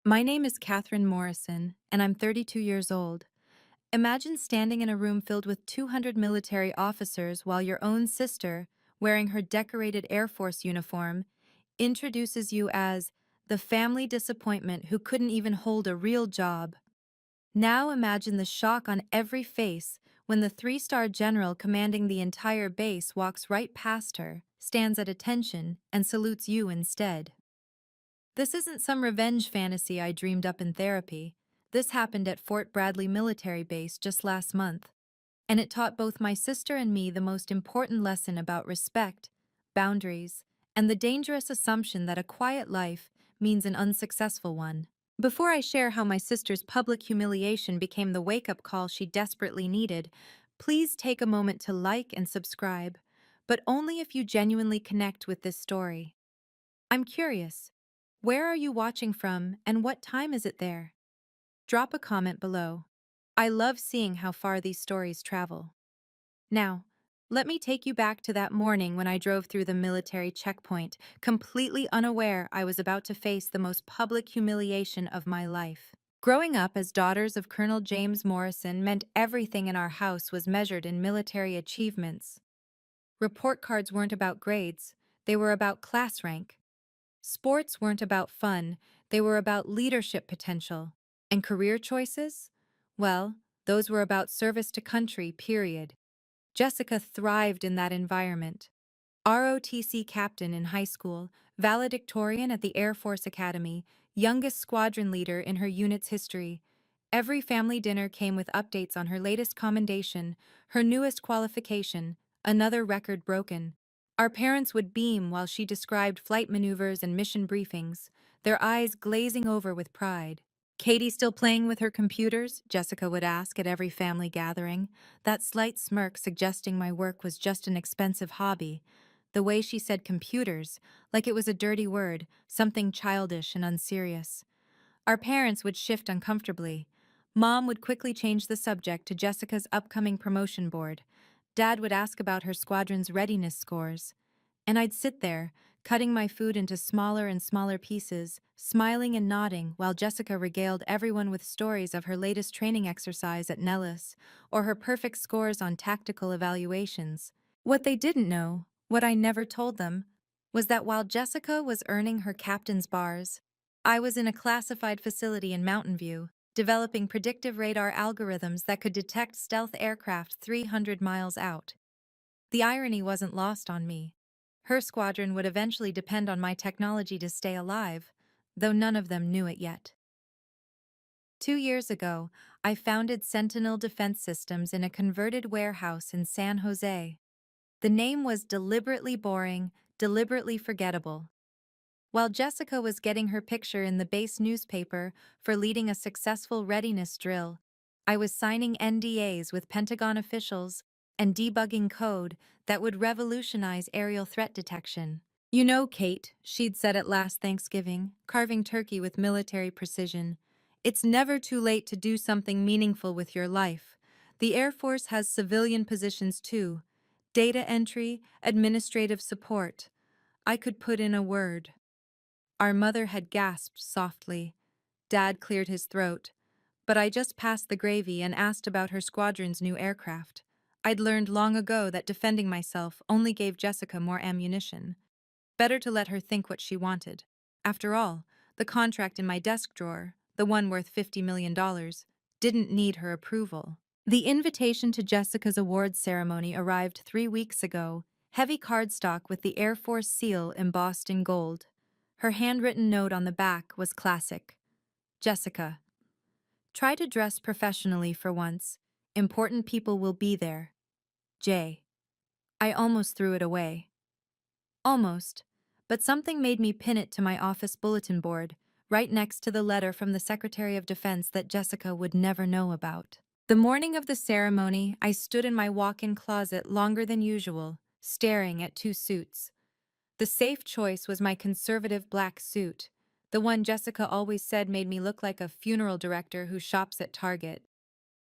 My name is Catherine Morrison, and I'm 32 years old. Imagine standing in a room filled with 200 military officers while your own sister, wearing her decorated Air Force uniform, introduces you as the family disappointment who couldn't even hold a real job. Now imagine the shock on every face when the three-star general commanding the entire base walks right past her, stands at attention, and salutes you instead. This isn't some revenge fantasy I dreamed up in therapy. This happened at Fort Bradley Military Base just last month, and it taught both my sister and me the most important lesson about respect, boundaries, and the dangerous assumption that a quiet life means an unsuccessful one. Before I share how my sister's public humiliation became the wake-up call she desperately needed, please take a moment to like and subscribe, but only if you genuinely connect with this story. I'm curious. Where are you watching from and what time is it there? Drop a comment below. I love seeing how far these stories travel. Now, let me take you back to that morning when I drove through the military checkpoint, completely unaware I was about to face the most public humiliation of my life. Growing up as daughters of Colonel James Morrison meant everything in our house was measured in military achievements. Report cards weren't about grades, they were about class rank. Sports weren't about fun, they were about leadership potential. And career choices? Well, those were about service to country, period. Jessica thrived in that environment. ROTC captain in high school, valedictorian at the Air Force Academy, youngest squadron leader in her unit's history. Every family dinner came with updates on her latest commendation, her newest qualification, another record broken. Our parents would beam while she described flight maneuvers and mission briefings, their eyes glazing over with pride. "Katie still playing with her computers?" Jessica would ask at every family gathering, that slight smirk suggesting my work was just an expensive hobby. The way she said computers, like it was a dirty word, something childish and unserious. Our parents would shift uncomfortably. Mom would quickly change the subject to Jessica's upcoming promotion board. Dad would ask about her squadron's readiness scores. And I'd sit there, cutting my food into smaller and smaller pieces, smiling and nodding while Jessica regaled everyone with stories of her latest training exercise at Nellis or her perfect scores on tactical evaluations. What they didn't know, what I never told them, was that while Jessica was earning her captain's bars, I was in a classified facility in Mountain View, developing predictive radar algorithms that could detect stealth aircraft 300 miles out. The irony wasn't lost on me. Her squadron would eventually depend on my technology to stay alive, though none of them knew it yet. 2 years ago, I founded Sentinel Defense Systems in a converted warehouse in San Jose. The name was deliberately boring, deliberately forgettable. While Jessica was getting her picture in the base newspaper for leading a successful readiness drill, I was signing NDAs with Pentagon officials and debugging code that would revolutionize aerial threat detection. "You know, Kate," she'd said at last Thanksgiving, carving turkey with military precision, "it's never too late to do something meaningful with your life. The Air Force has civilian positions too. Data entry, administrative support. I could put in a word." Our mother had gasped softly. Dad cleared his throat. But I just passed the gravy and asked about her squadron's new aircraft. I'd learned long ago that defending myself only gave Jessica more ammunition. Better to let her think what she wanted. After all, the contract in my desk drawer, the one worth $50 million, didn't need her approval. The invitation to Jessica's awards ceremony arrived 3 weeks ago, heavy cardstock with the Air Force seal embossed in gold. Her handwritten note on the back was classic. "Jessica, try to dress professionally for once. Important people will be there. J." I almost threw it away. Almost. But something made me pin it to my office bulletin board, right next to the letter from the Secretary of Defense that Jessica would never know about. The morning of the ceremony, I stood in my walk-in closet longer than usual, staring at two suits. The safe choice was my conservative black suit, the one Jessica always said made me look like a funeral director who shops at Target.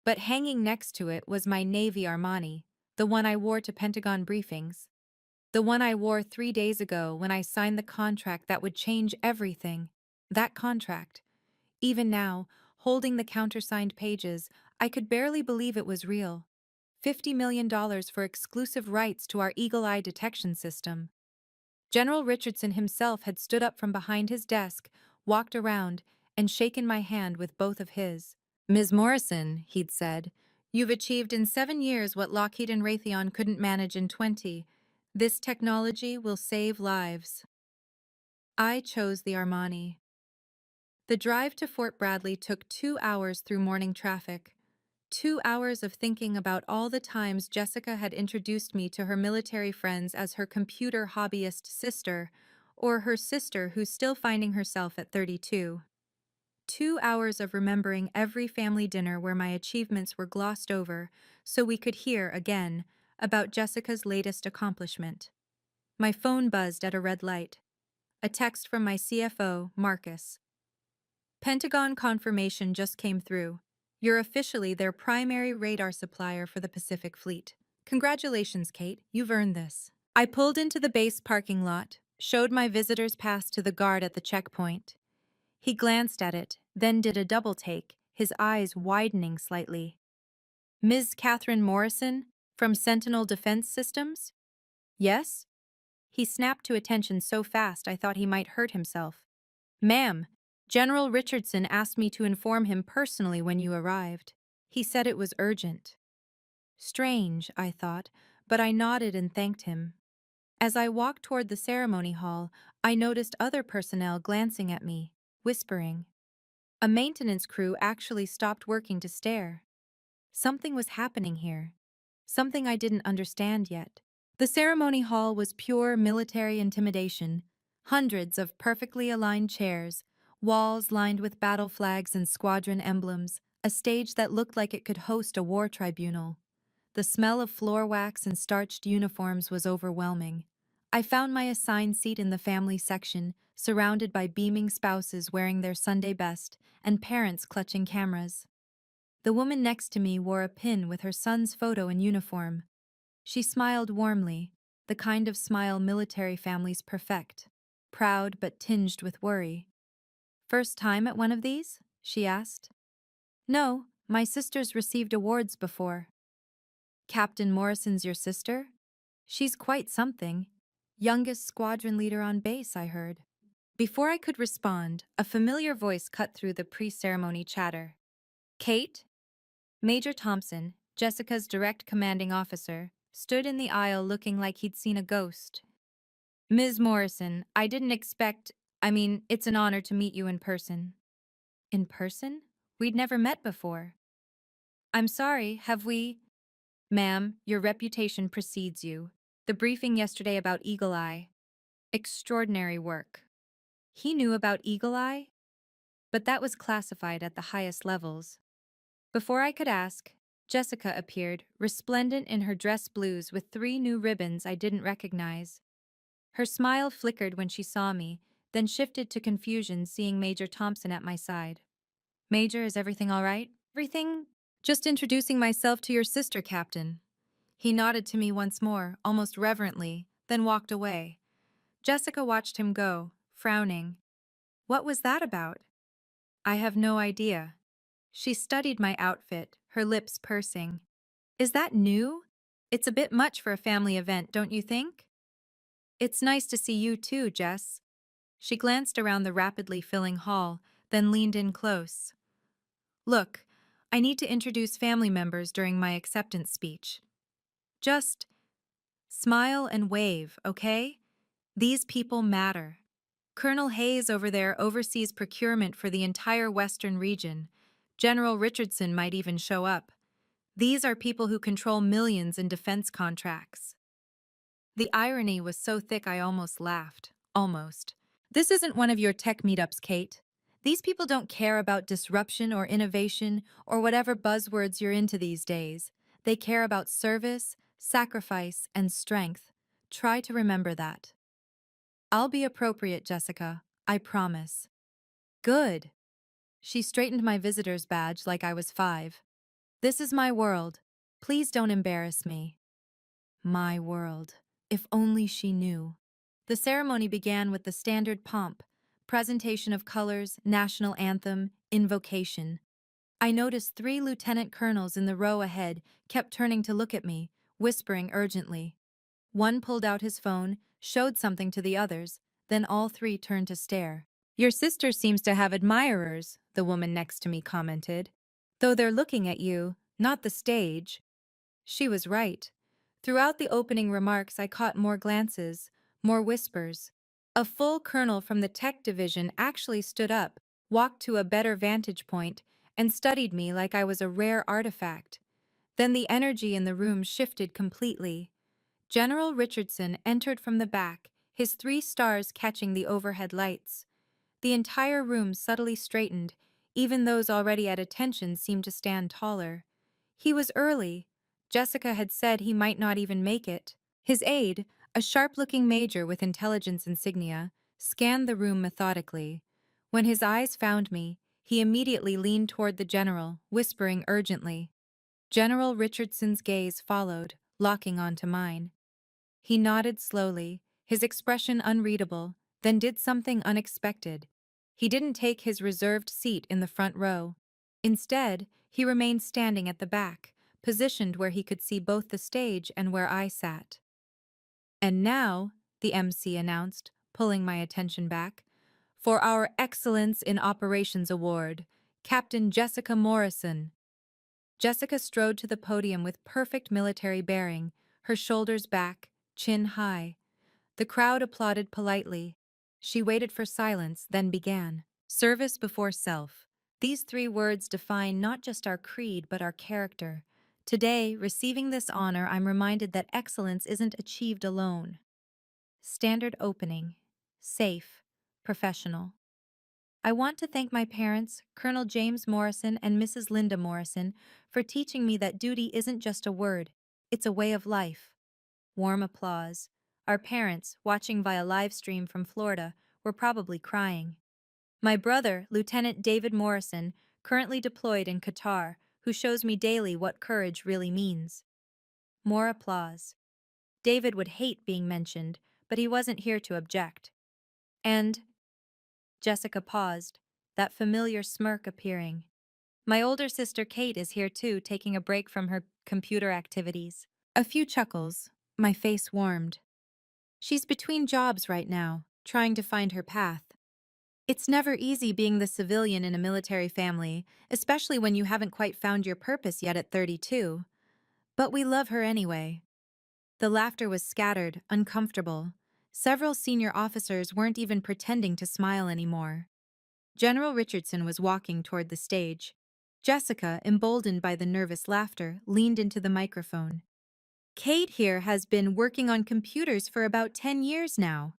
But hanging next to it was my navy Armani, the one I wore to Pentagon briefings. The one I wore 3 days ago when I signed the contract that would change everything. That contract. Even now, holding the countersigned pages, I could barely believe it was real. $50 million for exclusive rights to our eagle eye detection system. General Richardson himself had stood up from behind his desk, walked around, and shaken my hand with both of his. "Ms. Morrison," he'd said, "you've achieved in 7 years what Lockheed and Raytheon couldn't manage in 20. This technology will save lives." I chose the Armani. The drive to Fort Bradley took 2 hours through morning traffic. 2 hours of thinking about all the times Jessica had introduced me to her military friends as her computer hobbyist sister, or her sister who's still finding herself at 32. 2 hours of remembering every family dinner where my achievements were glossed over so we could hear, again, about Jessica's latest accomplishment. My phone buzzed at a red light. A text from my CFO, Marcus. "Pentagon confirmation just came through. You're officially their primary radar supplier for the Pacific Fleet. Congratulations, Kate, you've earned this." I pulled into the base parking lot, showed my visitor's pass to the guard at the checkpoint. He glanced at it, then did a double take, his eyes widening slightly. "Ms. Catherine Morrison, from Sentinel Defense Systems?" "Yes?" He snapped to attention so fast I thought he might hurt himself. "Ma'am, General Richardson asked me to inform him personally when you arrived. He said it was urgent." Strange, I thought, but I nodded and thanked him. As I walked toward the ceremony hall, I noticed other personnel glancing at me, whispering. A maintenance crew actually stopped working to stare. Something was happening here. Something I didn't understand yet. The ceremony hall was pure military intimidation. Hundreds of perfectly aligned chairs, walls lined with battle flags and squadron emblems, a stage that looked like it could host a war tribunal. The smell of floor wax and starched uniforms was overwhelming. I found my assigned seat in the family section, surrounded by beaming spouses wearing their Sunday best and parents clutching cameras. The woman next to me wore a pin with her son's photo in uniform. She smiled warmly, the kind of smile military families perfect, proud but tinged with worry. "First time at one of these?" she asked. "No, my sister's received awards before." "Captain Morrison's your sister? She's quite something. Youngest squadron leader on base, I heard." Before I could respond, a familiar voice cut through the pre-ceremony chatter. "Kate?" Major Thompson, Jessica's direct commanding officer, stood in the aisle looking like he'd seen a ghost. "Ms. Morrison, I didn't expect— it's an honor to meet you in person." "In person? We'd never met before." "I'm sorry, have we—" "Ma'am, your reputation precedes you. The briefing yesterday about Eagle Eye. Extraordinary work." He knew about Eagle Eye? But that was classified at the highest levels. Before I could ask, Jessica appeared, resplendent in her dress blues with 3 new ribbons I didn't recognize. Her smile flickered when she saw me, then shifted to confusion seeing Major Thompson at my side. "Major, is everything all right?" "Everything? Just introducing myself to your sister, Captain." He nodded to me once more, almost reverently, then walked away. Jessica watched him go, frowning. What was that about? I have no idea. She studied my outfit, her lips pursing. "Is that new? It's a bit much for a family event, don't you think?" "It's nice to see you too, Jess." She glanced around the rapidly filling hall, then leaned in close. "Look, I need to introduce family members during my acceptance speech. Just smile and wave, okay? These people matter. Colonel Hayes over there oversees procurement for the entire Western region. General Richardson might even show up. These are people who control millions in defense contracts." The irony was so thick I almost laughed. Almost. "This isn't one of your tech meetups, Kate. These people don't care about disruption or innovation or whatever buzzwords you're into these days. They care about service, sacrifice, and strength. Try to remember that." "I'll be appropriate, Jessica. I promise." "Good." She straightened my visitor's badge like I was 5. "This is my world. Please don't embarrass me." My world. If only she knew. The ceremony began with the standard pomp, presentation of colors, national anthem, invocation. I noticed 3 lieutenant colonels in the row ahead kept turning to look at me, whispering urgently. One pulled out his phone, showed something to the others, then all 3 turned to stare. Your sister seems to have admirers, the woman next to me commented. Though they're looking at you, not the stage. She was right. Throughout the opening remarks, I caught more glances, more whispers. A full colonel from the tech division actually stood up, walked to a better vantage point, and studied me like I was a rare artifact. Then the energy in the room shifted completely. General Richardson entered from the back, his 3 stars catching the overhead lights. The entire room subtly straightened, even those already at attention seemed to stand taller. He was early. Jessica had said he might not even make it. His aide, a sharp-looking major with intelligence insignia, scanned the room methodically. When his eyes found me, he immediately leaned toward the general, whispering urgently. General Richardson's gaze followed, locking onto mine. He nodded slowly, his expression unreadable, then did something unexpected. He didn't take his reserved seat in the front row. Instead, he remained standing at the back, positioned where he could see both the stage and where I sat. And now, the MC announced, pulling my attention back, for our Excellence in Operations Award, Captain Jessica Morrison. Jessica strode to the podium with perfect military bearing, her shoulders back, chin high. The crowd applauded politely. She waited for silence, then began. Service before self. These 3 words define not just our creed, but our character. Today, receiving this honor, I'm reminded that excellence isn't achieved alone. Standard opening. Safe. Professional. I want to thank my parents, Colonel James Morrison and Mrs. Linda Morrison, for teaching me that duty isn't just a word, it's a way of life. Warm applause. Our parents, watching via live stream from Florida, were probably crying. My brother, Lieutenant David Morrison, currently deployed in Qatar, who shows me daily what courage really means. More applause. David would hate being mentioned, but he wasn't here to object. And Jessica paused, that familiar smirk appearing. My older sister Kate is here too, taking a break from her computer activities. A few chuckles. My face warmed. She's between jobs right now, trying to find her path. It's never easy being the civilian in a military family, especially when you haven't quite found your purpose yet at 32. But we love her anyway. The laughter was scattered, uncomfortable. Several senior officers weren't even pretending to smile anymore. General Richardson was walking toward the stage. Jessica, emboldened by the nervous laughter, leaned into the microphone. Kate here has been working on computers for about 10 years now.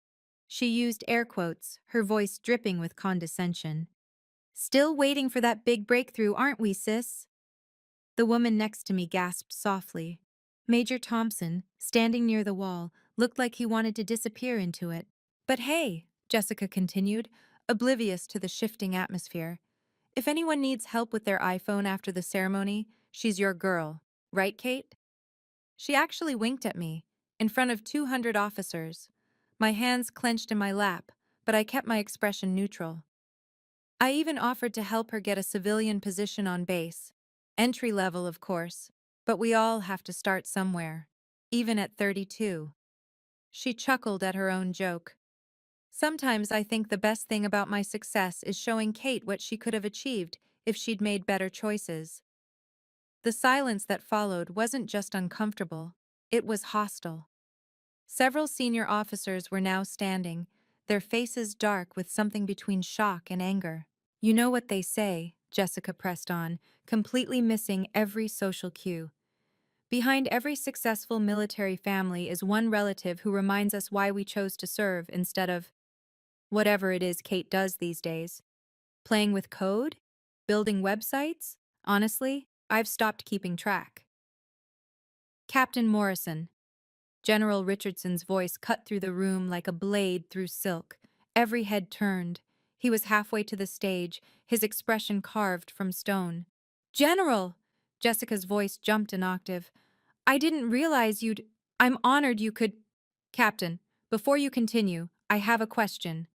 She used air quotes, her voice dripping with condescension. Still waiting for that big breakthrough, aren't we, sis? The woman next to me gasped softly. Major Thompson, standing near the wall, looked like he wanted to disappear into it. But hey, Jessica continued, oblivious to the shifting atmosphere. If anyone needs help with their iPhone after the ceremony, she's your girl. Right, Kate? She actually winked at me, in front of 200 officers. My hands clenched in my lap, but I kept my expression neutral. I even offered to help her get a civilian position on base. Entry level, of course, but we all have to start somewhere, even at 32. She chuckled at her own joke. Sometimes I think the best thing about my success is showing Kate what she could have achieved if she'd made better choices. The silence that followed wasn't just uncomfortable, it was hostile. Several senior officers were now standing, their faces dark with something between shock and anger. You know what they say, Jessica pressed on, completely missing every social cue. Behind every successful military family is one relative who reminds us why we chose to serve instead of whatever it is Kate does these days. Playing with code? Building websites? Honestly, I've stopped keeping track. Captain Morrison. General Richardson's voice cut through the room like a blade through silk. Every head turned. He was halfway to the stage, his expression carved from stone. General! Jessica's voice jumped an octave. I didn't realize you'd... I'm honored you could... Captain, before you continue, I have a question.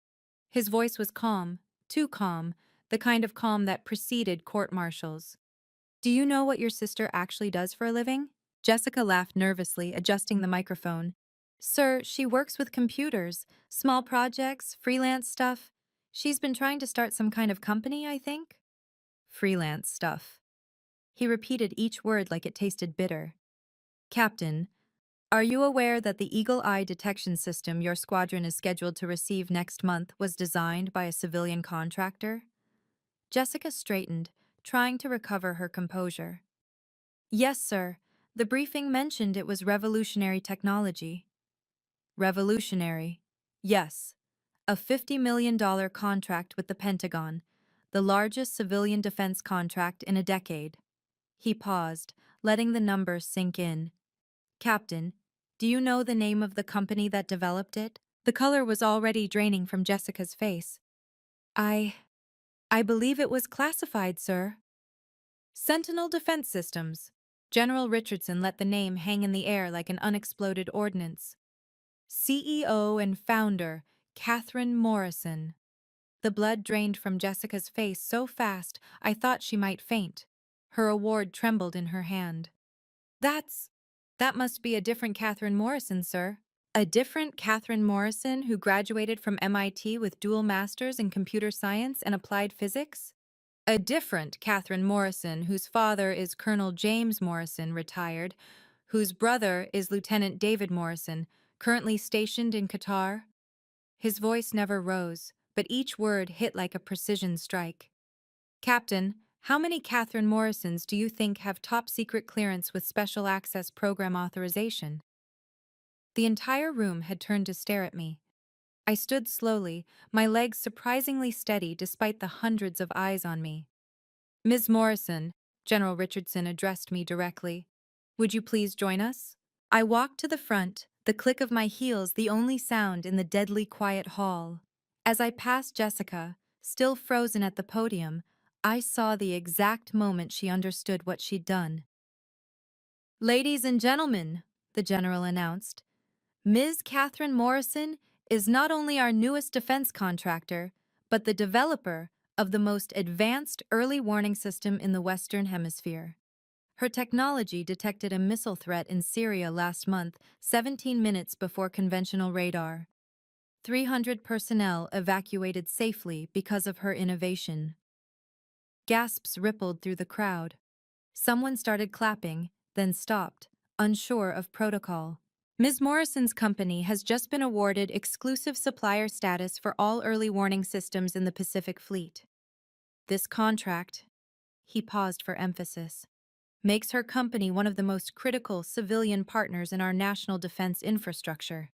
His voice was calm, too calm, the kind of calm that preceded court-martials. Do you know what your sister actually does for a living? Jessica laughed nervously, adjusting the microphone. Sir, she works with computers, small projects, freelance stuff. She's been trying to start some kind of company, I think. Freelance stuff. He repeated each word like it tasted bitter. Captain, are you aware that the Eagle Eye detection system your squadron is scheduled to receive next month was designed by a civilian contractor? Jessica straightened, trying to recover her composure. Yes, sir. The briefing mentioned it was revolutionary technology. Revolutionary. Yes. A $50 million contract with the Pentagon, the largest civilian defense contract in a decade. He paused, letting the numbers sink in. Captain, do you know the name of the company that developed it? The color was already draining from Jessica's face. I believe it was classified, sir. Sentinel Defense Systems. General Richardson let the name hang in the air like an unexploded ordnance. CEO and founder, Catherine Morrison. The blood drained from Jessica's face so fast I thought she might faint. Her award trembled in her hand. That must be a different Catherine Morrison, sir. A different Catherine Morrison who graduated from MIT with dual masters in computer science and applied physics? A different Catherine Morrison whose father is Colonel James Morrison, retired, whose brother is Lieutenant David Morrison, currently stationed in Qatar? His voice never rose, but each word hit like a precision strike. Captain, how many Catherine Morrisons do you think have top-secret clearance with special access program authorization? The entire room had turned to stare at me. I stood slowly, my legs surprisingly steady despite the hundreds of eyes on me. Ms. Morrison, General Richardson addressed me directly. Would you please join us? I walked to the front, the click of my heels the only sound in the deadly quiet hall. As I passed Jessica, still frozen at the podium, I saw the exact moment she understood what she'd done. Ladies and gentlemen, the general announced, Ms. Catherine Morrison is not only our newest defense contractor, but the developer of the most advanced early warning system in the Western Hemisphere. Her technology detected a missile threat in Syria last month, 17 minutes before conventional radar. 300 personnel evacuated safely because of her innovation. Gasps rippled through the crowd. Someone started clapping, then stopped, unsure of protocol. Ms. Morrison's company has just been awarded exclusive supplier status for all early warning systems in the Pacific Fleet. This contract, he paused for emphasis, makes her company one of the most critical civilian partners in our national defense infrastructure.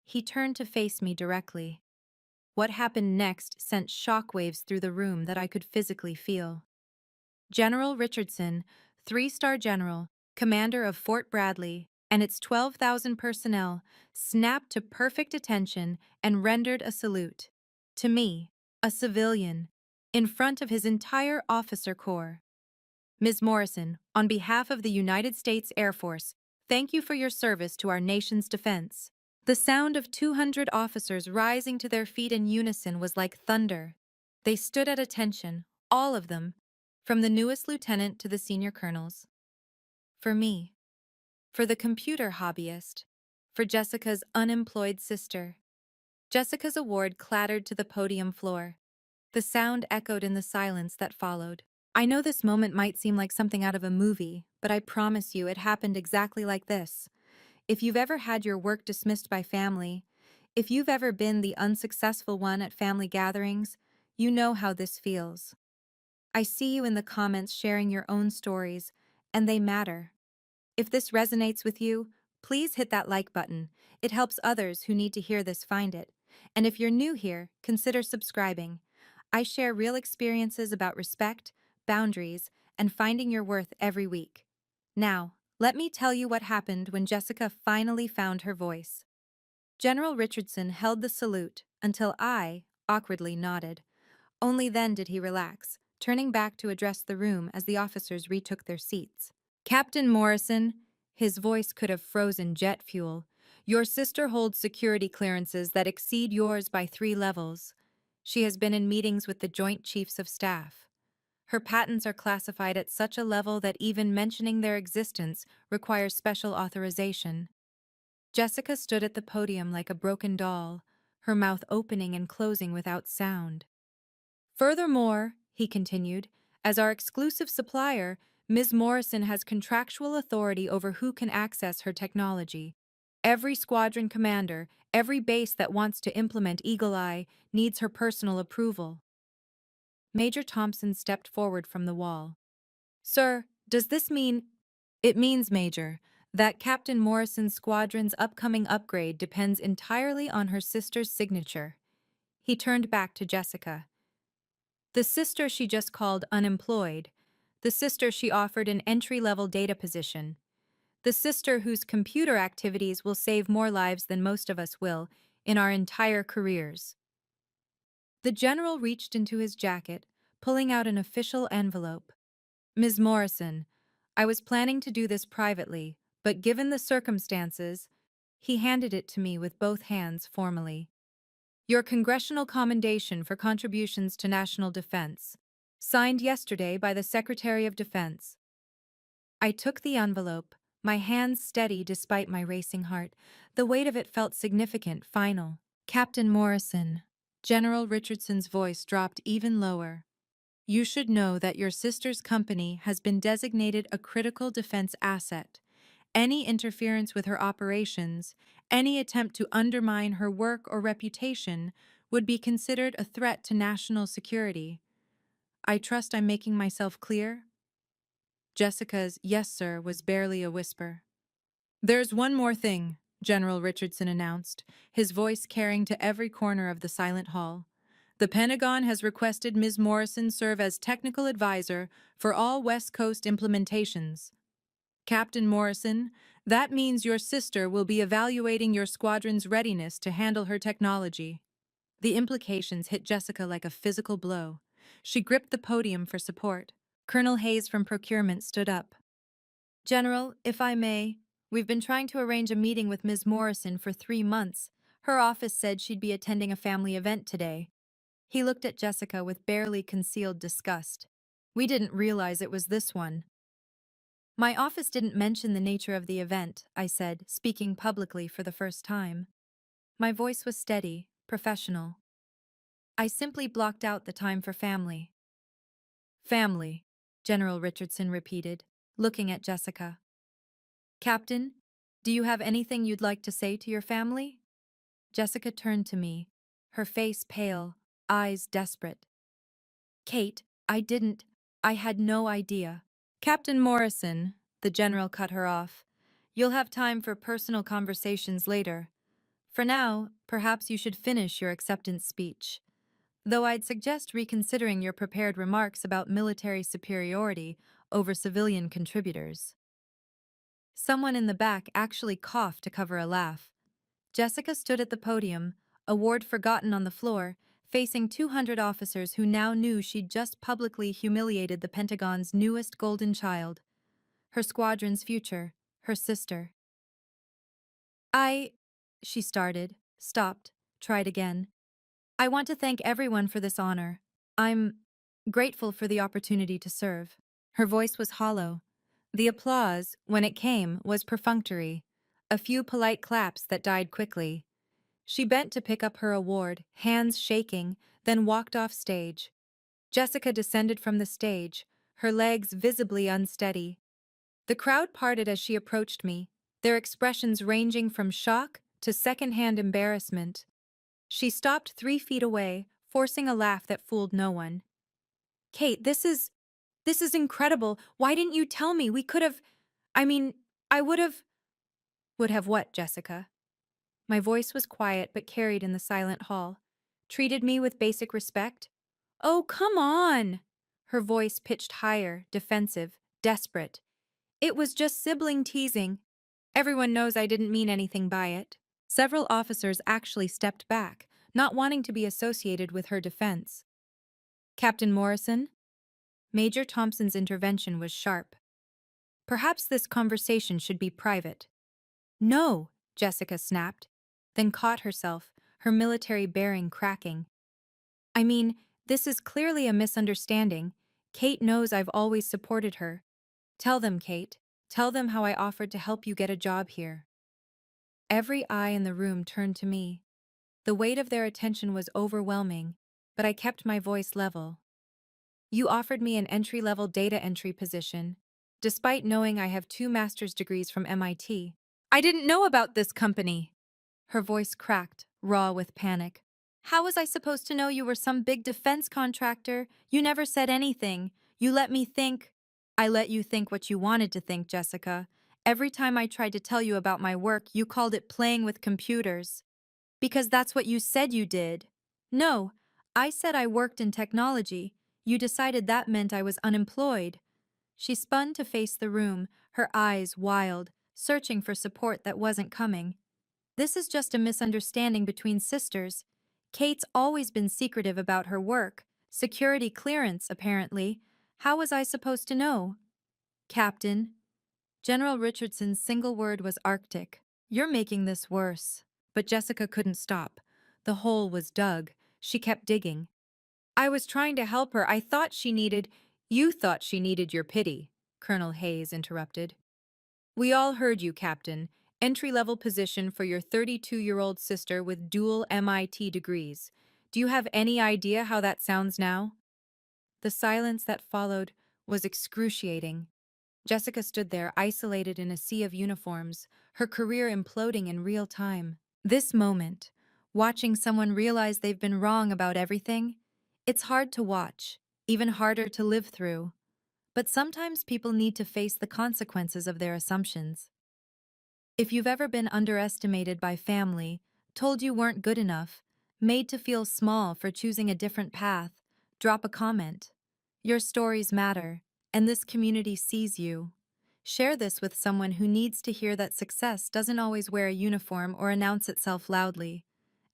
He turned to face me directly. What happened next sent shockwaves through the room that I could physically feel. General Richardson, 3-star general, commander of Fort Bradley, and its 12,000 personnel, snapped to perfect attention and rendered a salute. To me, a civilian, in front of his entire officer corps. Ms. Morrison, on behalf of the United States Air Force, thank you for your service to our nation's defense. The sound of 200 officers rising to their feet in unison was like thunder. They stood at attention, all of them, from the newest lieutenant to the senior colonels. For me, for the computer hobbyist, for Jessica's unemployed sister. Jessica's award clattered to the podium floor. The sound echoed in the silence that followed. I know this moment might seem like something out of a movie, but I promise you it happened exactly like this. If you've ever had your work dismissed by family, if you've ever been the unsuccessful one at family gatherings, you know how this feels. I see you in the comments sharing your own stories, and they matter. If this resonates with you, please hit that like button. It helps others who need to hear this find it. And if you're new here, consider subscribing. I share real experiences about respect, boundaries, and finding your worth every week. Now, let me tell you what happened when Jessica finally found her voice. General Richardson held the salute until I awkwardly nodded. Only then did he relax, turning back to address the room as the officers retook their seats. Captain Morrison, his voice could have frozen jet fuel, your sister holds security clearances that exceed yours by 3 levels. She has been in meetings with the Joint Chiefs of Staff. Her patents are classified at such a level that even mentioning their existence requires special authorization. Jessica stood at the podium like a broken doll, her mouth opening and closing without sound. Furthermore, he continued, as our exclusive supplier, Ms. Morrison has contractual authority over who can access her technology. Every squadron commander, every base that wants to implement Eagle Eye needs her personal approval. Major Thompson stepped forward from the wall. Sir, does this mean— It means, Major, that Captain Morrison's squadron's upcoming upgrade depends entirely on her sister's signature. He turned back to Jessica. The sister she just called unemployed. The sister she offered an entry-level data position. The sister whose computer activities will save more lives than most of us will in our entire careers. The general reached into his jacket, pulling out an official envelope. Ms. Morrison, I was planning to do this privately, but given the circumstances, he handed it to me with both hands formally. Your congressional commendation for contributions to national defense, signed yesterday by the Secretary of Defense. I took the envelope, my hands steady despite my racing heart. The weight of it felt significant, final. Captain Morrison. General Richardson's voice dropped even lower. You should know that your sister's company has been designated a critical defense asset. Any interference with her operations, any attempt to undermine her work or reputation, would be considered a threat to national security. I trust I'm making myself clear? Jessica's "yes, sir" was barely a whisper. There's one more thing, General Richardson announced, his voice carrying to every corner of the silent hall. The Pentagon has requested Ms. Morrison serve as technical advisor for all West Coast implementations. Captain Morrison, that means your sister will be evaluating your squadron's readiness to handle her technology. The implications hit Jessica like a physical blow. She gripped the podium for support. Colonel Hayes from procurement stood up. General, if I may, we've been trying to arrange a meeting with Ms. Morrison for 3 months. Her office said she'd be attending a family event today. He looked at Jessica with barely concealed disgust. We didn't realize it was this one. My office didn't mention the nature of the event, I said, speaking publicly for the first time. My voice was steady, professional. I simply blocked out the time for family. Family, General Richardson repeated, looking at Jessica. Captain, do you have anything you'd like to say to your family? Jessica turned to me, her face pale, eyes desperate. Kate, I had no idea. Captain Morrison, the general cut her off. You'll have time for personal conversations later. For now, perhaps you should finish your acceptance speech. Though I'd suggest reconsidering your prepared remarks about military superiority over civilian contributors. Someone in the back actually coughed to cover a laugh. Jessica stood at the podium, award forgotten on the floor, facing 200 officers who now knew she'd just publicly humiliated the Pentagon's newest golden child, her squadron's future, her sister. She started, stopped, tried again. I want to thank everyone for this honor. I'm grateful for the opportunity to serve. Her voice was hollow. The applause, when it came, was perfunctory. A few polite claps that died quickly. She bent to pick up her award, hands shaking, then walked off stage. Jessica descended from the stage, her legs visibly unsteady. The crowd parted as she approached me, their expressions ranging from shock to secondhand embarrassment. She stopped 3 feet away, forcing a laugh that fooled no one. Kate, this is incredible. Why didn't you tell me? We could have— I would have— Would have what, Jessica? My voice was quiet but carried in the silent hall. Treated me with basic respect? Oh, come on! Her voice pitched higher, defensive, desperate. It was just sibling teasing. Everyone knows I didn't mean anything by it. Several officers actually stepped back, not wanting to be associated with her defense. Captain Morrison? Major Thompson's intervention was sharp. Perhaps this conversation should be private. No, Jessica snapped, then caught herself, her military bearing cracking. I mean, this is clearly a misunderstanding. Kate knows I've always supported her. Tell them, Kate. Tell them how I offered to help you get a job here. Every eye in the room turned to me. The weight of their attention was overwhelming, but I kept my voice level. You offered me an entry-level data entry position, despite knowing I have 2 master's degrees from MIT. I didn't know about this company. Her voice cracked, raw with panic. How was I supposed to know you were some big defense contractor? You never said anything. You let me think. I let you think what you wanted to think, Jessica. Every time I tried to tell you about my work, you called it playing with computers. Because that's what you said you did. No, I said I worked in technology. You decided that meant I was unemployed. She spun to face the room, her eyes wild, searching for support that wasn't coming. This is just a misunderstanding between sisters. Kate's always been secretive about her work. Security clearance, apparently. How was I supposed to know? Captain. General Richardson's single word was Arctic. You're making this worse. But Jessica couldn't stop. The hole was dug. She kept digging. I was trying to help her. You thought she needed your pity, Colonel Hayes interrupted. We all heard you, Captain. Entry-level position for your 32-year-old sister with dual MIT degrees. Do you have any idea how that sounds now? The silence that followed was excruciating. Jessica stood there, isolated in a sea of uniforms, her career imploding in real time. This moment, watching someone realize they've been wrong about everything, it's hard to watch, even harder to live through. But sometimes people need to face the consequences of their assumptions. If you've ever been underestimated by family, told you weren't good enough, made to feel small for choosing a different path, drop a comment. Your stories matter, and this community sees you. Share this with someone who needs to hear that success doesn't always wear a uniform or announce itself loudly.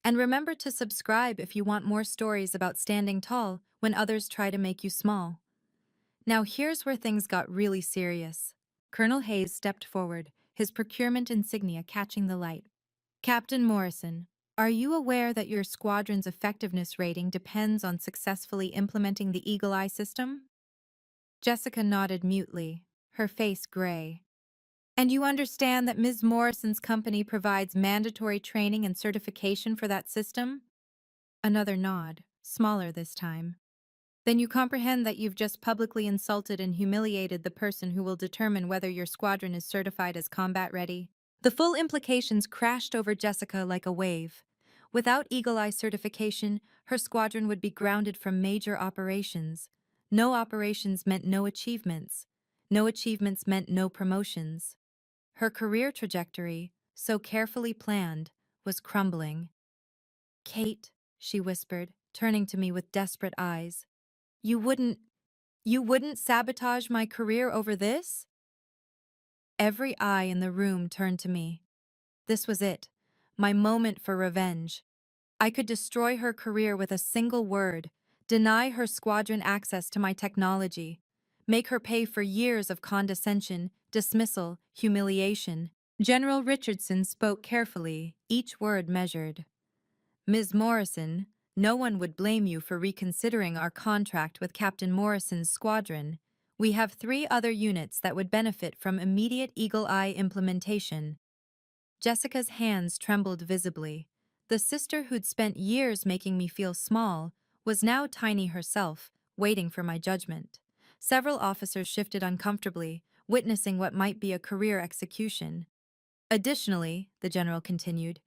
And remember to subscribe if you want more stories about standing tall when others try to make you small. Now here's where things got really serious. Colonel Hayes stepped forward, his procurement insignia catching the light. Captain Morrison, are you aware that your squadron's effectiveness rating depends on successfully implementing the Eagle Eye system? Jessica nodded mutely, her face gray. And you understand that Ms. Morrison's company provides mandatory training and certification for that system? Another nod, smaller this time. Then you comprehend that you've just publicly insulted and humiliated the person who will determine whether your squadron is certified as combat ready. The full implications crashed over Jessica like a wave. Without Eagle Eye certification, her squadron would be grounded from major operations. No operations meant no achievements. No achievements meant no promotions. Her career trajectory, so carefully planned, was crumbling. Kate, she whispered, turning to me with desperate eyes. You wouldn't sabotage my career over this? Every eye in the room turned to me. This was it, my moment for revenge. I could destroy her career with a single word, deny her squadron access to my technology, make her pay for years of condescension, dismissal, humiliation. General Richardson spoke carefully, each word measured. Ms. Morrison, no one would blame you for reconsidering our contract with Captain Morrison's squadron. We have 3 other units that would benefit from immediate Eagle Eye implementation. Jessica's hands trembled visibly. The sister who'd spent years making me feel small was now tiny herself, waiting for my judgment. Several officers shifted uncomfortably, witnessing what might be a career execution. Additionally, the general continued,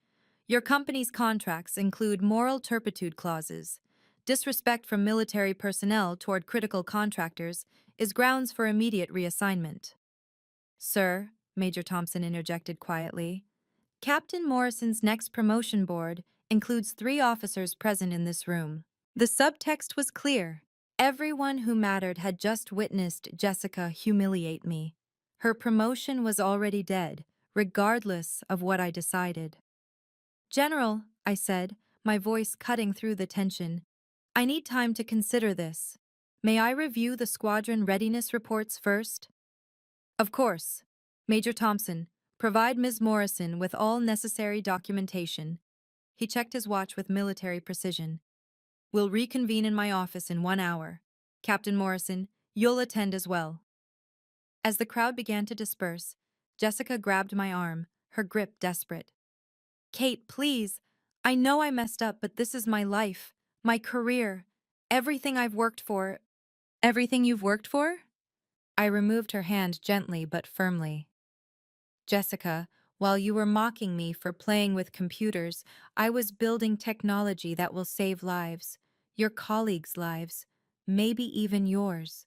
your company's contracts include moral turpitude clauses. Disrespect from military personnel toward critical contractors is grounds for immediate reassignment. Sir, Major Thompson interjected quietly, Captain Morrison's next promotion board includes 3 officers present in this room. The subtext was clear. Everyone who mattered had just witnessed Jessica humiliate me. Her promotion was already dead, regardless of what I decided. General, I said, my voice cutting through the tension, I need time to consider this. May I review the squadron readiness reports first? Of course. Major Thompson, provide Ms. Morrison with all necessary documentation. He checked his watch with military precision. We'll reconvene in my office in 1 hour. Captain Morrison, you'll attend as well. As the crowd began to disperse, Jessica grabbed my arm, her grip desperate. Kate, please. I know I messed up, but this is my life, my career, everything I've worked for. Everything you've worked for? I removed her hand gently but firmly. Jessica, while you were mocking me for playing with computers, I was building technology that will save lives, your colleagues' lives, maybe even yours.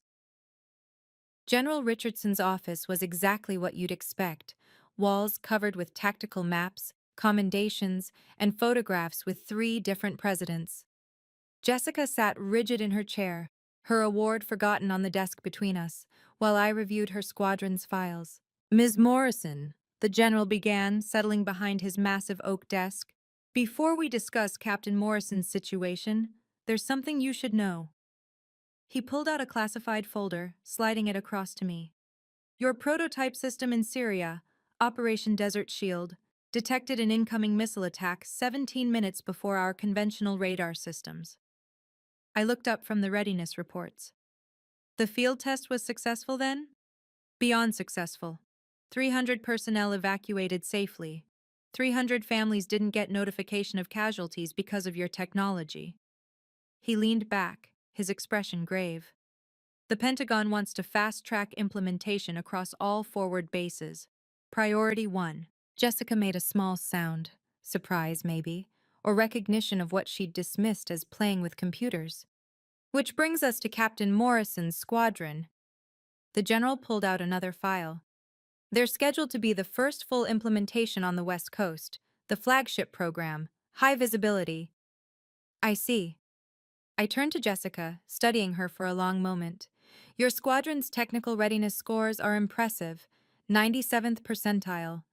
General Richardson's office was exactly what you'd expect, walls covered with tactical maps, commendations, and photographs with 3 different presidents. Jessica sat rigid in her chair, her award forgotten on the desk between us, while I reviewed her squadron's files. Ms. Morrison, the general began, settling behind his massive oak desk. Before we discuss Captain Morrison's situation, there's something you should know. He pulled out a classified folder, sliding it across to me. Your prototype system in Syria, Operation Desert Shield, detected an incoming missile attack 17 minutes before our conventional radar systems. I looked up from the readiness reports. The field test was successful then? Beyond successful. 300 personnel evacuated safely. 300 families didn't get notification of casualties because of your technology. He leaned back, his expression grave. The Pentagon wants to fast-track implementation across all forward bases. Priority 1. Jessica made a small sound, surprise maybe, or recognition of what she'd dismissed as playing with computers. Which brings us to Captain Morrison's squadron. The general pulled out another file. They're scheduled to be the first full implementation on the West Coast, the flagship program, high visibility. I see. I turned to Jessica, studying her for a long moment. Your squadron's technical readiness scores are impressive, 97th percentile.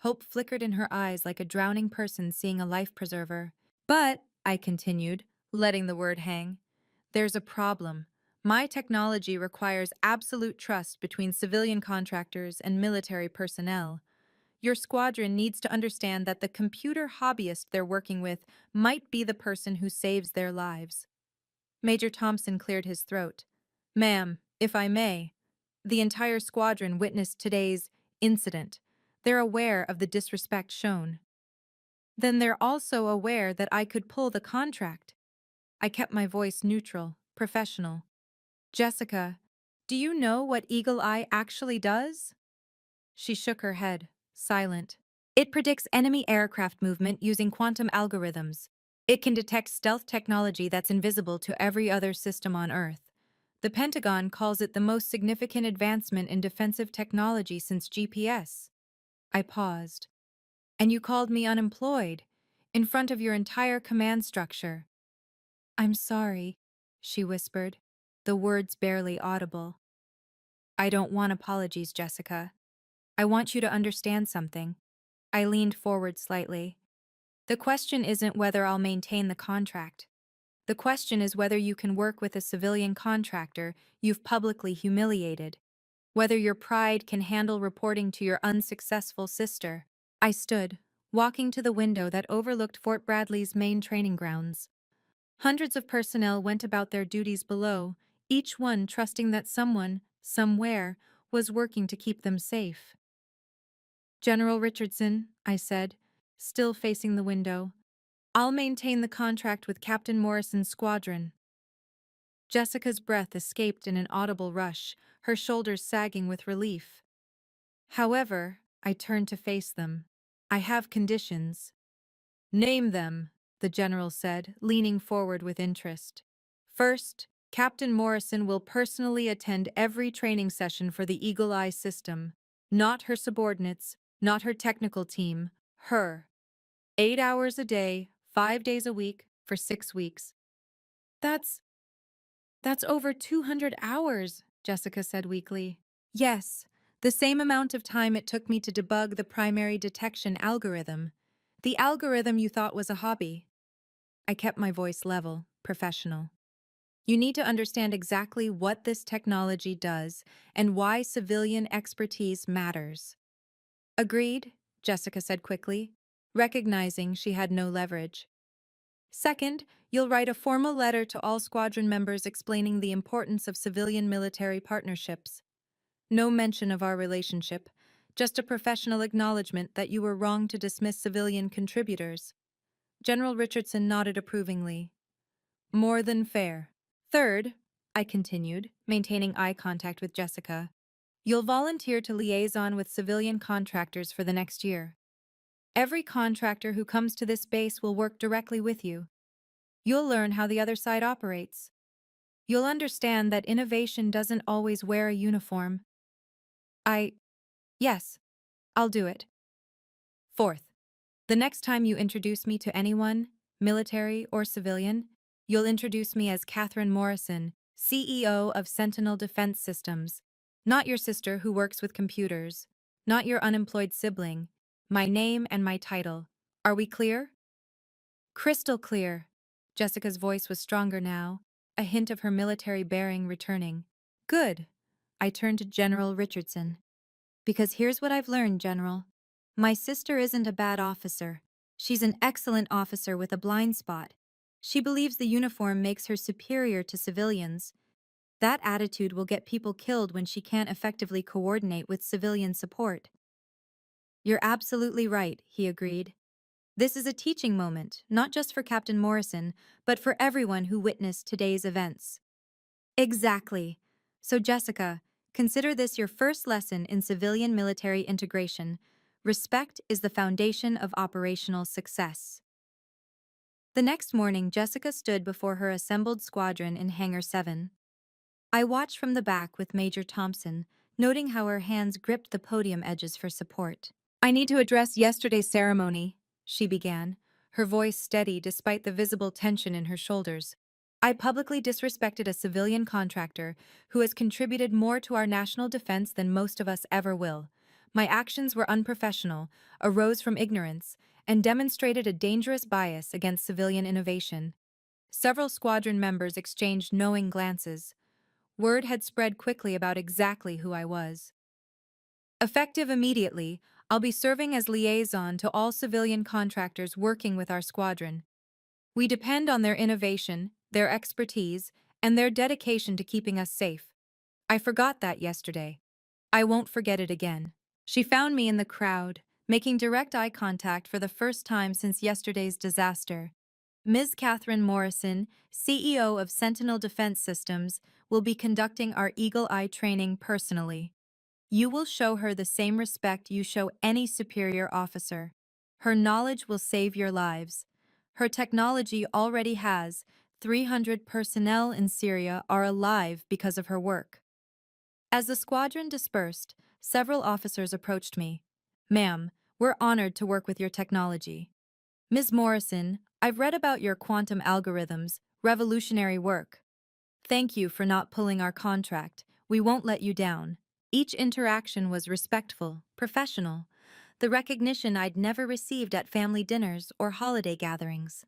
Hope flickered in her eyes like a drowning person seeing a life preserver. But, I continued, letting the word hang, there's a problem. My technology requires absolute trust between civilian contractors and military personnel. Your squadron needs to understand that the computer hobbyist they're working with might be the person who saves their lives. Major Thompson cleared his throat. Ma'am, if I may, the entire squadron witnessed today's incident. They're aware of the disrespect shown. Then they're also aware that I could pull the contract. I kept my voice neutral, professional. Jessica, do you know what Eagle Eye actually does? She shook her head, silent. It predicts enemy aircraft movement using quantum algorithms. It can detect stealth technology that's invisible to every other system on Earth. The Pentagon calls it the most significant advancement in defensive technology since GPS. I paused. And you called me unemployed, in front of your entire command structure. I'm sorry, she whispered, the words barely audible. I don't want apologies, Jessica. I want you to understand something. I leaned forward slightly. The question isn't whether I'll maintain the contract. The question is whether you can work with a civilian contractor you've publicly humiliated. Whether your pride can handle reporting to your unsuccessful sister. I stood, walking to the window that overlooked Fort Bradley's main training grounds. Hundreds of personnel went about their duties below, each one trusting that someone, somewhere, was working to keep them safe. General Richardson, I said, still facing the window, I'll maintain the contract with Captain Morrison's squadron. Jessica's breath escaped in an audible rush, her shoulders sagging with relief. However, I turned to face them. I have conditions. Name them, the general said, leaning forward with interest. First, Captain Morrison will personally attend every training session for the Eagle Eye system. Not her subordinates, not her technical team, her. 8 hours a day, 5 days a week, for 6 weeks. That's over 200 hours, Jessica said weakly. Yes, the same amount of time it took me to debug the primary detection algorithm. The algorithm you thought was a hobby. I kept my voice level, professional. You need to understand exactly what this technology does and why civilian expertise matters. Agreed, Jessica said quickly, recognizing she had no leverage. Second, you'll write a formal letter to all squadron members explaining the importance of civilian-military partnerships. No mention of our relationship, just a professional acknowledgement that you were wrong to dismiss civilian contributors. General Richardson nodded approvingly. More than fair. Third, I continued, maintaining eye contact with Jessica, you'll volunteer to liaison with civilian contractors for the next year. Every contractor who comes to this base will work directly with you. You'll learn how the other side operates. You'll understand that innovation doesn't always wear a uniform. Yes, I'll do it. Fourth, the next time you introduce me to anyone, military or civilian, you'll introduce me as Catherine Morrison, CEO of Sentinel Defense Systems. Not your sister who works with computers. Not your unemployed sibling. My name and my title. Are we clear? Crystal clear. Jessica's voice was stronger now, a hint of her military bearing returning. Good. I turned to General Richardson. Because here's what I've learned, General. My sister isn't a bad officer. She's an excellent officer with a blind spot. She believes the uniform makes her superior to civilians. That attitude will get people killed when she can't effectively coordinate with civilian support. You're absolutely right, he agreed. This is a teaching moment, not just for Captain Morrison, but for everyone who witnessed today's events. Exactly. So, Jessica, consider this your first lesson in civilian-military integration. Respect is the foundation of operational success. The next morning, Jessica stood before her assembled squadron in Hangar 7. I watched from the back with Major Thompson, noting how her hands gripped the podium edges for support. I need to address yesterday's ceremony, she began, her voice steady despite the visible tension in her shoulders. I publicly disrespected a civilian contractor who has contributed more to our national defense than most of us ever will. My actions were unprofessional, arose from ignorance, and demonstrated a dangerous bias against civilian innovation. Several squadron members exchanged knowing glances. Word had spread quickly about exactly who I was. Effective immediately, I'll be serving as liaison to all civilian contractors working with our squadron. We depend on their innovation, their expertise, and their dedication to keeping us safe. I forgot that yesterday. I won't forget it again. She found me in the crowd, making direct eye contact for the first time since yesterday's disaster. Ms. Catherine Morrison, CEO of Sentinel Defense Systems, will be conducting our Eagle Eye training personally. You will show her the same respect you show any superior officer. Her knowledge will save your lives. Her technology already has 300 personnel in Syria are alive because of her work. As the squadron dispersed, several officers approached me. Ma'am, we're honored to work with your technology. Ms. Morrison, I've read about your quantum algorithms, revolutionary work. Thank you for not pulling our contract. We won't let you down. Each interaction was respectful, professional, the recognition I'd never received at family dinners or holiday gatherings.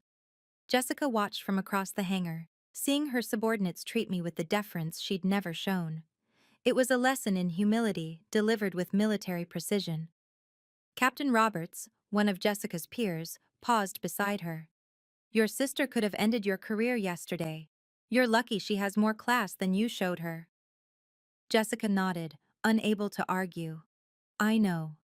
Jessica watched from across the hangar, seeing her subordinates treat me with the deference she'd never shown. It was a lesson in humility delivered with military precision. Captain Roberts, one of Jessica's peers, paused beside her. Your sister could have ended your career yesterday. You're lucky she has more class than you showed her. Jessica nodded, unable to argue. I know.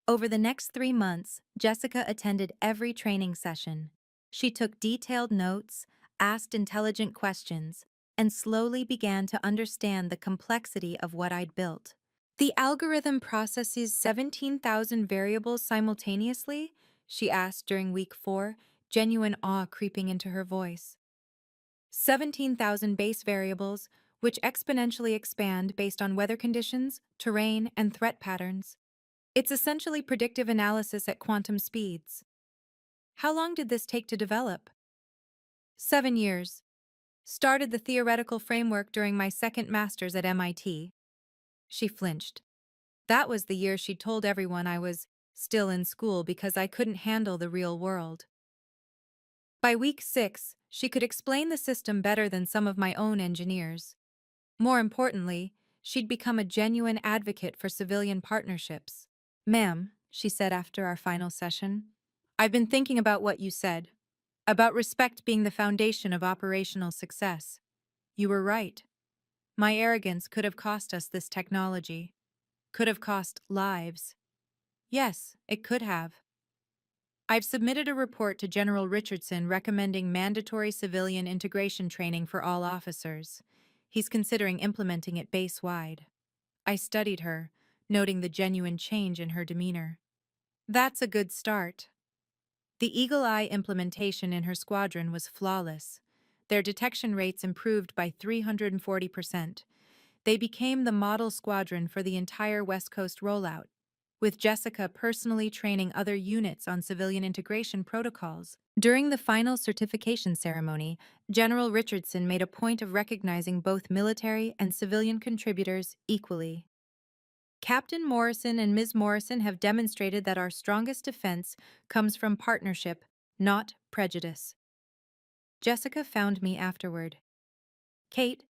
Over the next 3 months, Jessica attended every training session. She took detailed notes, asked intelligent questions, and slowly began to understand the complexity of what I'd built. The algorithm processes 17,000 variables simultaneously? She asked during week 4, genuine awe creeping into her voice. 17,000 base variables, which exponentially expand based on weather conditions, terrain, and threat patterns. It's essentially predictive analysis at quantum speeds. How long did this take to develop? 7 years. Started the theoretical framework during my second master's at MIT. She flinched. That was the year she told everyone I was still in school because I couldn't handle the real world. By week 6, she could explain the system better than some of my own engineers. More importantly, she'd become a genuine advocate for civilian partnerships. Ma'am, she said after our final session, I've been thinking about what you said About respect being the foundation of operational success. You were right. My arrogance could have cost us this technology. Could have cost lives. Yes, it could have. I've submitted a report to General Richardson recommending mandatory civilian integration training for all officers. He's considering implementing it base-wide. I studied her, noting the genuine change in her demeanor. That's a good start. The Eagle Eye implementation in her squadron was flawless. Their detection rates improved by 340%. They became the model squadron for the entire West Coast rollout, with Jessica personally training other units on civilian integration protocols. During the final certification ceremony, General Richardson made a point of recognizing both military and civilian contributors equally. Captain Morrison and Ms. Morrison have demonstrated that our strongest defense comes from partnership, not prejudice. Jessica found me afterward. Kate,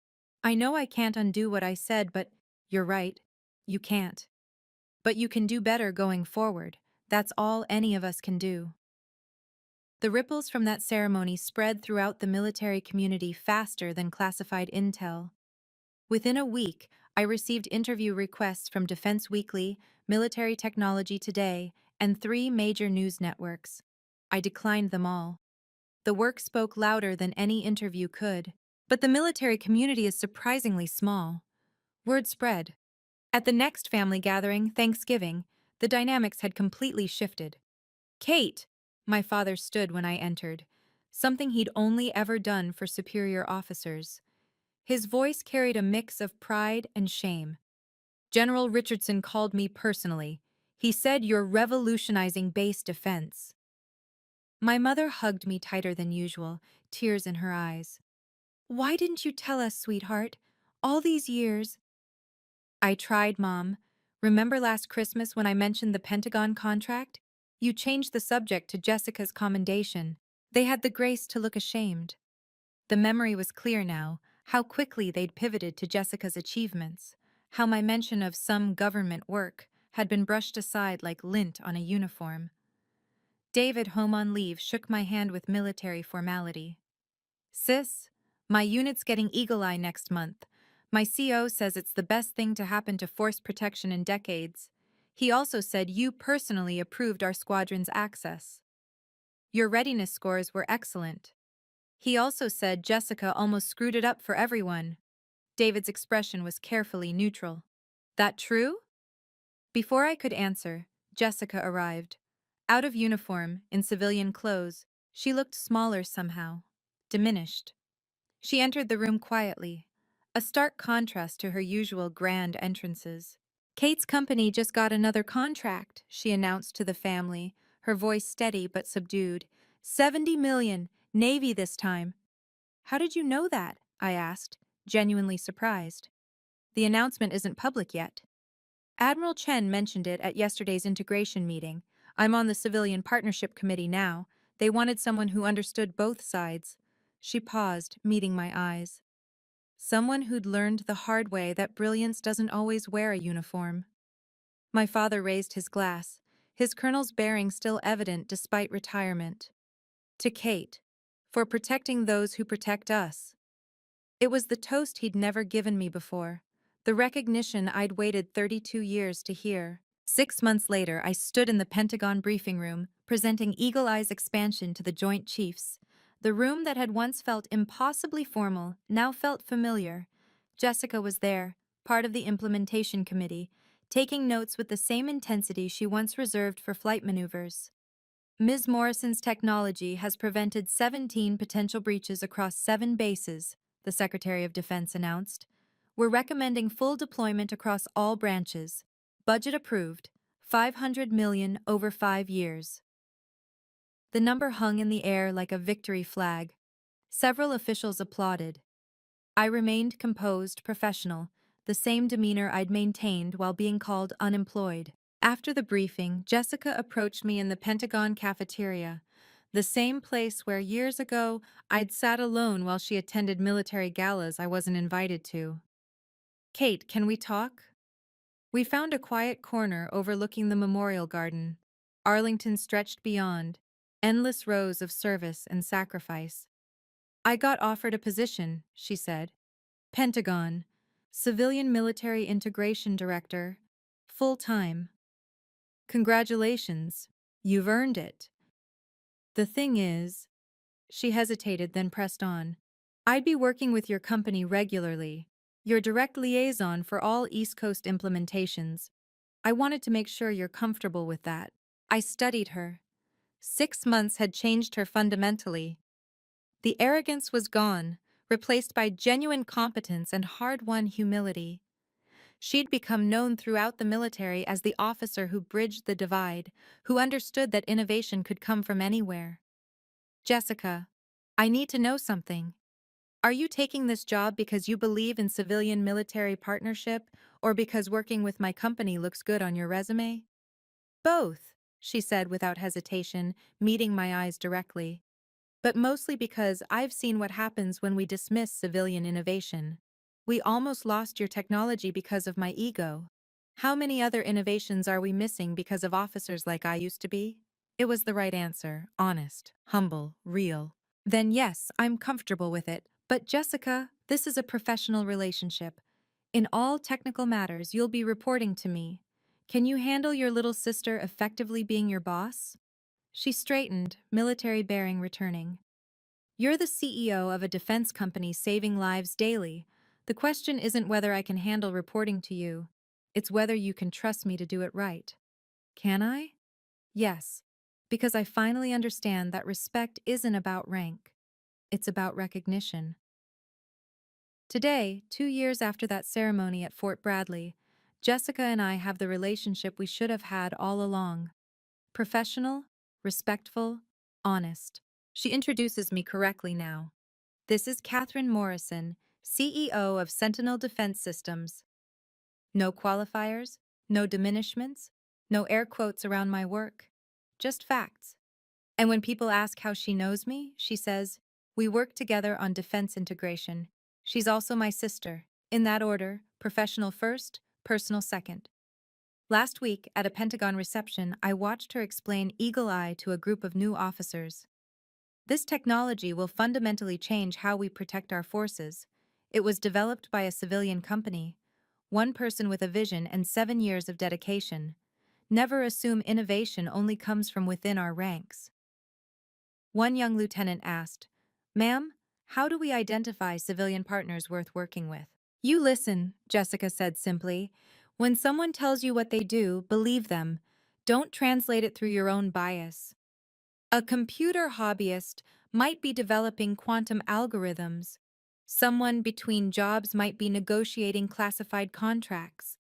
I know I can't undo what I said, but you're right. You can't. But you can do better going forward. That's all any of us can do. The ripples from that ceremony spread throughout the military community faster than classified intel. Within a week, I received interview requests from Defense Weekly, Military Technology Today, and 3 major news networks. I declined them all. The work spoke louder than any interview could. But the military community is surprisingly small. Word spread. At the next family gathering, Thanksgiving, the dynamics had completely shifted. Kate! My father stood when I entered, something he'd only ever done for superior officers. His voice carried a mix of pride and shame. General Richardson called me personally. He said you're revolutionizing base defense. My mother hugged me tighter than usual, tears in her eyes. Why didn't you tell us, sweetheart? All these years. I tried, Mom. Remember last Christmas when I mentioned the Pentagon contract? You changed the subject to Jessica's commendation. They had the grace to look ashamed. The memory was clear now, how quickly they'd pivoted to Jessica's achievements, how my mention of some government work had been brushed aside like lint on a uniform. David, home on leave, shook my hand with military formality. Sis, my unit's getting Eagle Eye next month. My CO says it's the best thing to happen to force protection in decades. He also said you personally approved our squadron's access. Your readiness scores were excellent. He also said Jessica almost screwed it up for everyone. David's expression was carefully neutral. That true? Before I could answer, Jessica arrived. Out of uniform, in civilian clothes, she looked smaller somehow, diminished. She entered the room quietly, a stark contrast to her usual grand entrances. Kate's company just got another contract, she announced to the family, her voice steady but subdued. 70 million, Navy this time. How did you know that? I asked, genuinely surprised. The announcement isn't public yet. Admiral Chen mentioned it at yesterday's integration meeting. I'm on the Civilian Partnership Committee now. They wanted someone who understood both sides. She paused, meeting my eyes. Someone who'd learned the hard way that brilliance doesn't always wear a uniform. My father raised his glass, his colonel's bearing still evident despite retirement. To Kate, for protecting those who protect us. It was the toast he'd never given me before, the recognition I'd waited 32 years to hear. 6 months later, I stood in the Pentagon briefing room, presenting Eagle Eye's expansion to the Joint Chiefs. The room that had once felt impossibly formal now felt familiar. Jessica was there, part of the implementation committee, taking notes with the same intensity she once reserved for flight maneuvers. Ms. Morrison's technology has prevented 17 potential breaches across 7 bases, the Secretary of Defense announced. We're recommending full deployment across all branches. Budget approved, 500 million over 5 years. The number hung in the air like a victory flag. Several officials applauded. I remained composed, professional, the same demeanor I'd maintained while being called unemployed. After the briefing, Jessica approached me in the Pentagon cafeteria, the same place where years ago I'd sat alone while she attended military galas I wasn't invited to. Kate, can we talk? We found a quiet corner overlooking the memorial garden. Arlington stretched beyond, Endless rows of service and sacrifice. I got offered a position, she said. Pentagon, Civilian Military Integration Director, full-time. Congratulations, you've earned it. The thing is, she hesitated then pressed on. I'd be working with your company regularly, your direct liaison for all East Coast implementations. I wanted to make sure you're comfortable with that. I studied her. 6 months had changed her fundamentally. The arrogance was gone, replaced by genuine competence and hard-won humility. She'd become known throughout the military as the officer who bridged the divide, who understood that innovation could come from anywhere. Jessica, I need to know something. Are you taking this job because you believe in civilian-military partnership or because working with my company looks good on your resume? Both, she said without hesitation, meeting my eyes directly. But mostly because I've seen what happens when we dismiss civilian innovation. We almost lost your technology because of my ego. How many other innovations are we missing because of officers like I used to be? It was the right answer, honest, humble, real. Then yes, I'm comfortable with it. But Jessica, this is a professional relationship. In all technical matters, you'll be reporting to me. Can you handle your little sister effectively being your boss? She straightened, military bearing returning. You're the CEO of a defense company saving lives daily. The question isn't whether I can handle reporting to you. It's whether you can trust me to do it right. Can I? Yes, because I finally understand that respect isn't about rank. It's about recognition. Today, 2 years after that ceremony at Fort Bradley, Jessica and I have the relationship we should have had all along. Professional, respectful, honest. She introduces me correctly now. This is Catherine Morrison, CEO of Sentinel Defense Systems. No qualifiers, no diminishments, no air quotes around my work. Just facts. And when people ask how she knows me, she says, we work together on defense integration. She's also my sister. In that order, professional first, personal second. Last week, at a Pentagon reception, I watched her explain Eagle Eye to a group of new officers. This technology will fundamentally change how we protect our forces. It was developed by a civilian company. One person with a vision and 7 years of dedication. Never assume innovation only comes from within our ranks. One young lieutenant asked, Ma'am, how do we identify civilian partners worth working with? You listen, Jessica said simply. When someone tells you what they do, believe them. Don't translate it through your own bias. A computer hobbyist might be developing quantum algorithms. Someone between jobs might be negotiating classified contracts.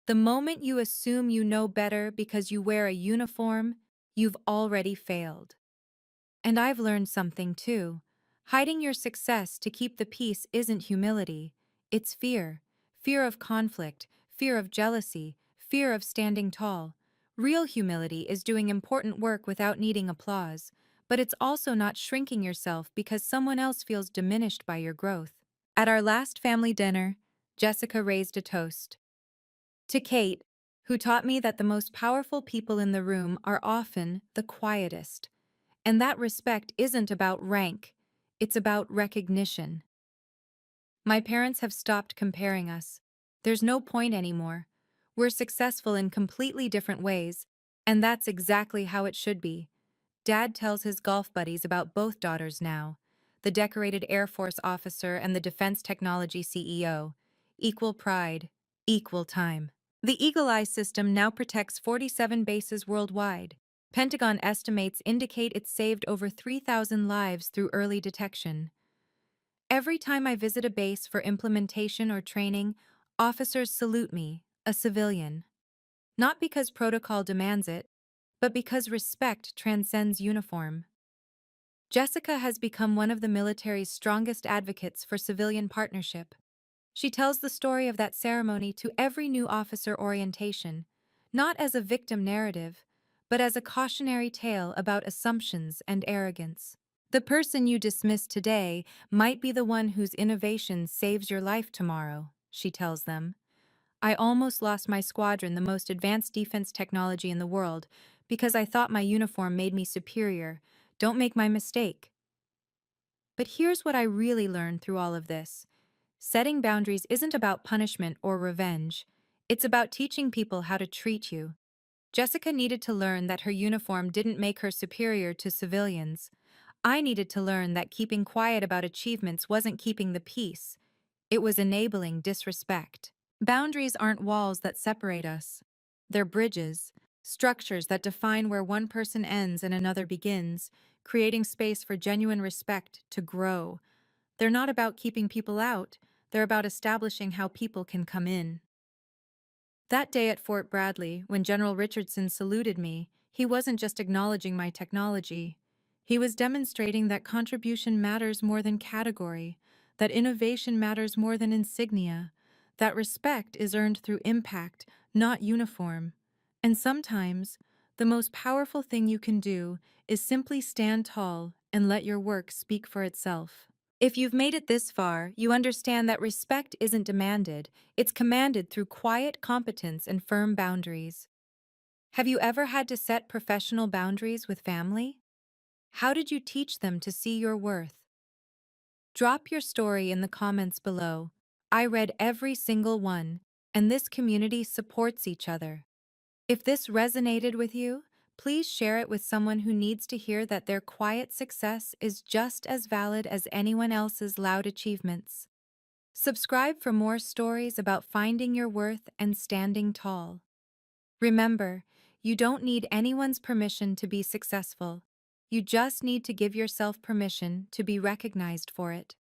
The moment you assume you know better because you wear a uniform, you've already failed. And I've learned something too. Hiding your success to keep the peace isn't humility, it's fear. Fear of conflict, fear of jealousy, fear of standing tall. Real humility is doing important work without needing applause, but it's also not shrinking yourself because someone else feels diminished by your growth. At our last family dinner, Jessica raised a toast. To Kate, who taught me that the most powerful people in the room are often the quietest. And that respect isn't about rank, it's about recognition. My parents have stopped comparing us. There's no point anymore. We're successful in completely different ways, and that's exactly how it should be. Dad tells his golf buddies about both daughters now, the decorated Air Force officer and the defense technology CEO. Equal pride, equal time. The Eagle Eye system now protects 47 bases worldwide. Pentagon estimates indicate it saved over 3,000 lives through early detection. Every time I visit a base for implementation or training, officers salute me, a civilian. Not because protocol demands it, but because respect transcends uniform. Jessica has become one of the military's strongest advocates for civilian partnership. She tells the story of that ceremony to every new officer orientation, not as a victim narrative, but as a cautionary tale about assumptions and arrogance. The person you dismiss today might be the one whose innovation saves your life tomorrow, she tells them. I almost lost my squadron, the most advanced defense technology in the world, because I thought my uniform made me superior, Don't make my mistake. But here's what I really learned through all of this. Setting boundaries isn't about punishment or revenge. It's about teaching people how to treat you. Jessica needed to learn that her uniform didn't make her superior to civilians. I needed to learn that keeping quiet about achievements wasn't keeping the peace. It was enabling disrespect. Boundaries aren't walls that separate us. They're bridges, structures that define where one person ends and another begins, creating space for genuine respect to grow. They're not about keeping people out, they're about establishing how people can come in. That day at Fort Bradley, when General Richardson saluted me, he wasn't just acknowledging my technology. He was demonstrating that contribution matters more than category, that innovation matters more than insignia, that respect is earned through impact, not uniform. And sometimes, the most powerful thing you can do is simply stand tall and let your work speak for itself. If you've made it this far, you understand that respect isn't demanded, it's commanded through quiet competence and firm boundaries. Have you ever had to set professional boundaries with family? How did you teach them to see your worth? Drop your story in the comments below. I read every single one, and this community supports each other. If this resonated with you, please share it with someone who needs to hear that their quiet success is just as valid as anyone else's loud achievements. Subscribe for more stories about finding your worth and standing tall. Remember, you don't need anyone's permission to be successful. You just need to give yourself permission to be recognized for it.